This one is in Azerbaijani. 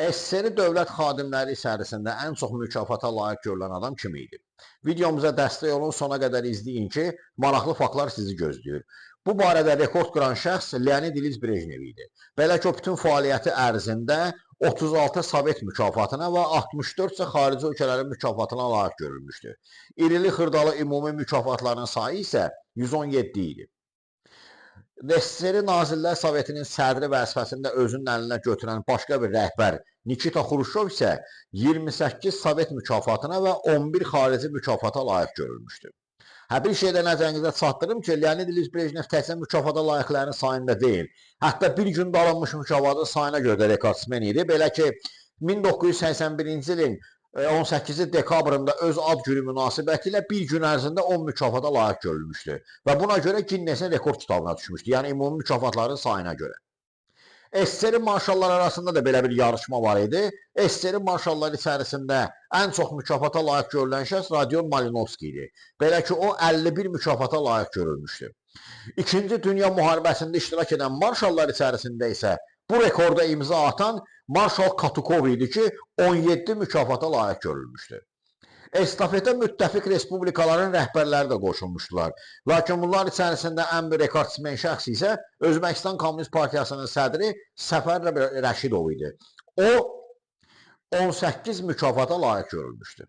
SSR dövlət xadimləri içərisində ən çox mükafata layiq görülən adam kim idi? Videomuza dəstək olun, sona qədər izləyin ki, maraqlı faktlar sizi gözləyir. Bu barədə rekord qıran şəxs Leonid İliç Brejnev idi. Belə ki, o bütün fəaliyyəti ərzində 36 Sovet mükafatına və 64 isə xarici ölkələrin mükafatına layiq görülmüşdü. İrili xırdalı ümumi mükafatların sayı isə 117 idi. SSR Nazirlər Sovetinin sədri vəzifəsində özünün əlinə götürən başqa bir rəhbər Nikita Xruşov isə 28 Sovet mükafatına və 11 xarici mükafata layiq görülmüşdü. Bir şeydə nəzərinizə çatdırım ki, Leonid İliç Brejnev təkcə mükafata layiqlərin sayında deyil, hətta bir gündə alınmış mükafatın sayına görə də rekordsmen idi. Belə ki, 1981-ci ilin 18 dekabrında öz ad günü münasibəti ilə bir gün ərzində 10 mükafata layiq görülmüşdü və buna görə Ginnesin rekord kitabına düşmüşdü, yəni ümumi mükafatların sayına görə. SSR marşallar arasında da belə bir yarışma var idi. SSR marşalları içərisində ən çox mükafata layiq görülən şəxs Rodion Malinovski idi. Belə ki, o 51 mükafata layiq görülmüşdü. İkinci Dünya müharibəsində iştirak edən marşallar içərisində isə bu rekorda imza atan Marşal Katukov idi ki, 17 mükafata layiq görülmüşdü. Estafetə müttəfiq respublikaların rəhbərləri də qoşulmuşdular. Lakin bunlar içərisində ən bir rekordsmen şəxs isə Özbəkistan Komünist Partiyasının sədri Səfər Rəşidov idi. O 18 mükafata layiq görülmüşdü.